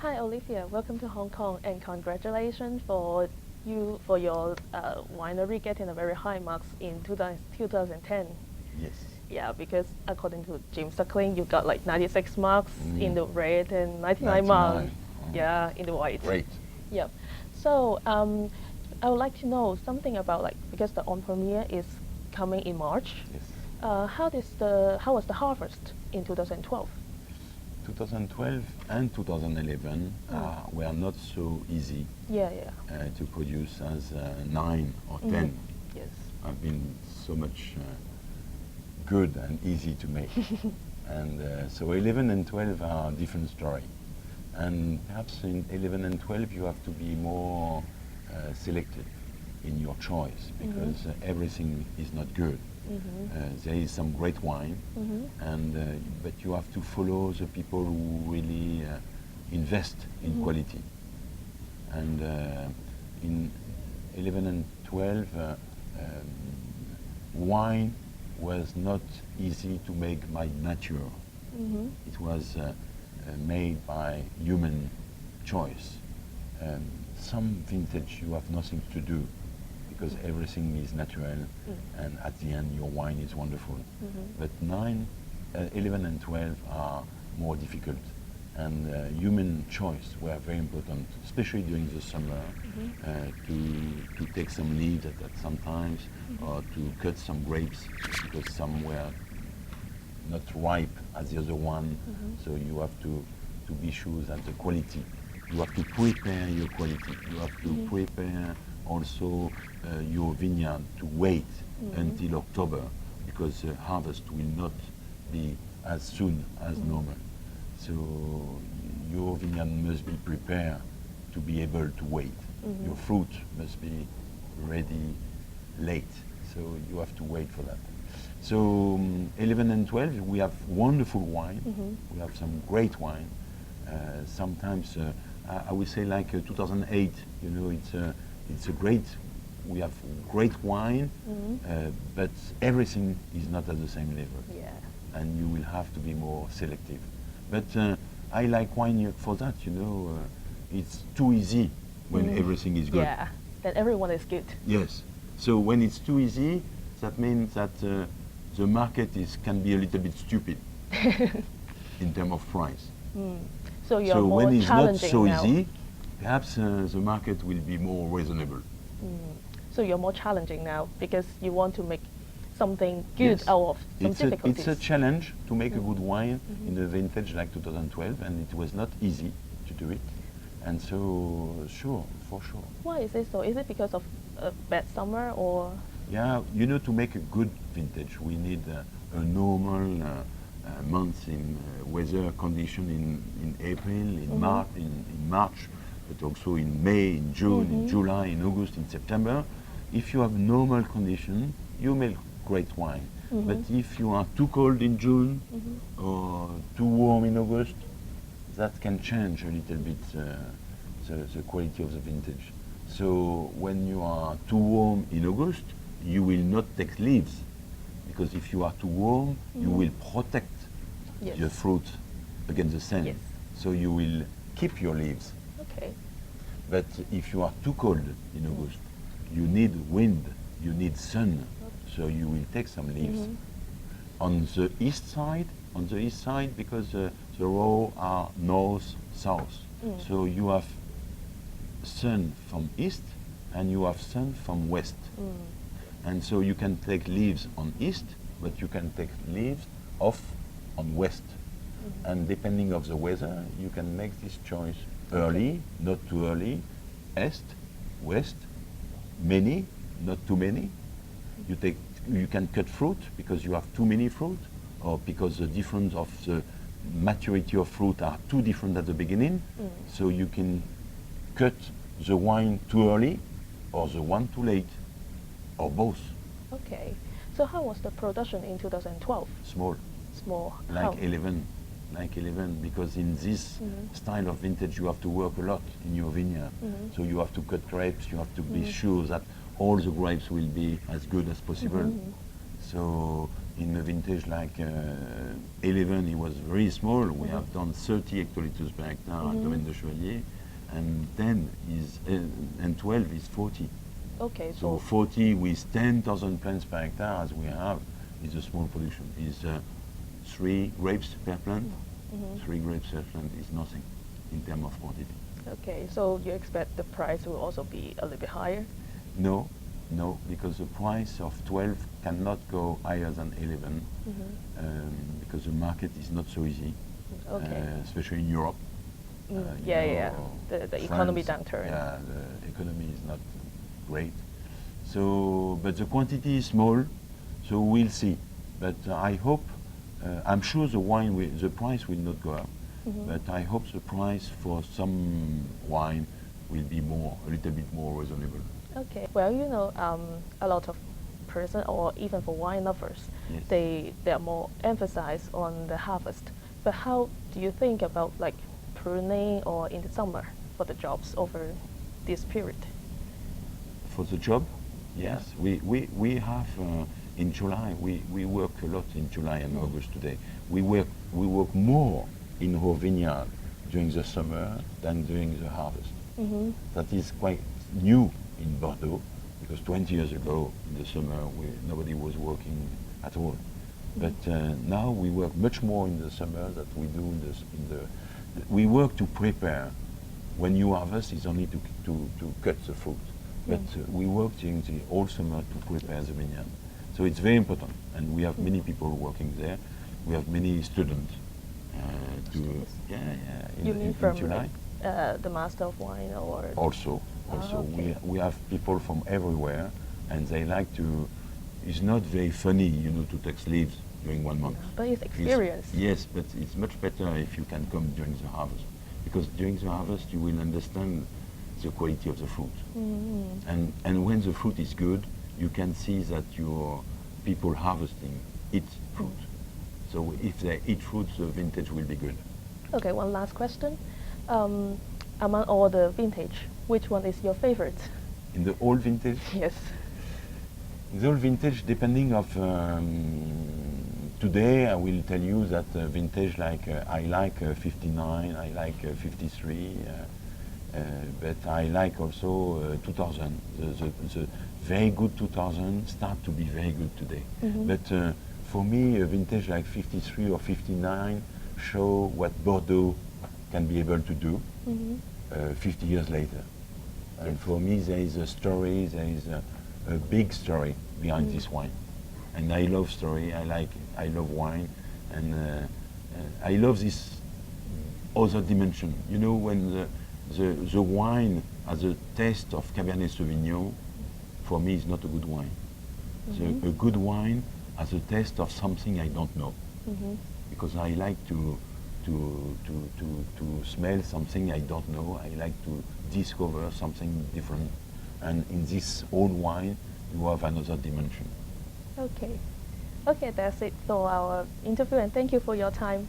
Hi Olivia, welcome to Hong Kong and congratulations for your winery getting a very high marks in 2010. Yes. Yeah, because according to Jim Suckling, you got like 96 marks in the red and 99 marks. Yeah, in the white. Great. Yeah. So I would like to know something about because the on premiere is coming in March. Yes. How was the harvest in 2012? 2012 and 2011 were not so easy to produce as 9 or 10 Yes. have been so much good and easy to make. And so 11 and 12 are a different story. And perhaps in 11 and 12 you have to be more selective in your choice because everything is not good. There is some great wine, but you have to follow the people who really invest in quality. And in 11 and 12, wine was not easy to make by nature. It was made by human choice. Some vintage you have nothing to do because everything is natural and at the end your wine is wonderful. But 11 and 12 are more difficult and human choice were very important, especially during the summer, to take some leaves at some times or to cut some grapes because some were not ripe as the other one, so you have to be sure that the quality, you have to prepare your quality, you have to prepare also your vineyard to wait until October because the harvest will not be as soon as normal. So your vineyard must be prepared to be able to wait. Your fruit must be ready late, so you have to wait for that. So 11 and 12 we have wonderful wine, we have some great wine. Sometimes I would say like 2008, you know, it's a great, we have great wine, but everything is not at the same level. Yeah. And you will have to be more selective. But I like wine for that, you know, it's too easy when everything is good. Yeah, then everyone is good. Yes, so when it's too easy, that means that the market can be a little bit stupid in terms of price. So you're more when it's not so now. easy, perhaps the market will be more reasonable. So you're more challenging now because you want to make something good out of some difficulties. It's a challenge to make a good wine in a vintage like 2012, and it was not easy to do it. And so, for sure. Why is it so? Is it because of a bad summer or? Yeah, you know, to make a good vintage, we need a normal month in weather condition in April, in March, but also in May, in June, in July, in August, in September. If you have normal condition, you make great wine. But if you are too cold in June or too warm in August, that can change a little bit the quality of the vintage. So when you are too warm in August, you will not take leaves, because if you are too warm, you will protect your fruit against the sun. Yes. So you will keep your leaves. Okay. But if you are too cold in August, you need wind, you need sun, so you will take some leaves. On the east side, because the rows are north-south, so you have sun from east and you have sun from west. And so you can take leaves on east, but you can take leaves off on west. And depending of the weather, you can make this choice early, not too early, east, west, many, not too many. You can cut fruit because you have too many fruit, or because the difference of the maturity of fruit are too different at the beginning. So you can cut the wine too early or the one too late, or both. Okay. So how was the production in 2012? Small. Small. Like 11, because in this style of vintage you have to work a lot in your vineyard. So you have to cut grapes, you have to be sure that all the grapes will be as good as possible. So In a vintage like 11, it was very small. We have done 30 hectoliters per hectare at Domaine de Chevalier, and 10 is and 12 is 40. Okay, So 40 with 10,000 plants per hectare, as we have, is a small production. Is 3 grapes per plant. 3 grapes per plant is nothing in terms of quantity. Okay, so you expect the price will also be a little bit higher? No, because the price of 12 cannot go higher than 11, because the market is not so easy, especially in Europe. The economy downturn. Yeah, the economy is not great. So, but the quantity is small, so we'll see. But I hope, I'm sure the price will not go up. But I hope the price for some wine will be a little bit more reasonable. Okay. Well, you know, a lot of person, or even for wine lovers, they are more emphasized on the harvest. But how do you think about like pruning or in the summer for the jobs over this period? For the job, yes, we have in July. We work a lot in July and August today. We work more in our vineyard during the summer than during the harvest. That is quite new in Bordeaux, because 20 years ago in the summer nobody was working at all. But now we work much more in the summer than we do in the. We work to prepare. When you harvest, it's only to cut the fruit. But we work during the whole summer to prepare the vineyard. So it's very important, and we have many people working there. We have many students. In July. The Master of Wine, or also we have people from everywhere, and they like to. It's not very funny, to take leaves during 1 month. But it's experience. Yes, but it's much better if you can come during the harvest, because during the harvest you will understand the quality of the fruit, and when the fruit is good, you can see that your people harvesting eat fruit. So if they eat fruit, the vintage will be good. Okay, one last question. Among all the vintage, which one is your favorite? In the old vintage? Yes. In the old vintage, depending of today, I will tell you that vintage I like 59, I like 53, but I like also 2000. The very good 2000 start to be very good today. But for me, a vintage like 53 or 59 show what Bordeaux can be able to do 50 years later. And for me, there is a story, there is a big story behind this wine. And I love story, I love wine, and I love this other dimension. When the wine has a taste of Cabernet Sauvignon, for me, is not a good wine. So a good wine has a taste of something I don't know, because I like to smell something I don't know. I like to discover something different, and in this old wine, you have another dimension. Okay, that's it for our interview, and thank you for your time.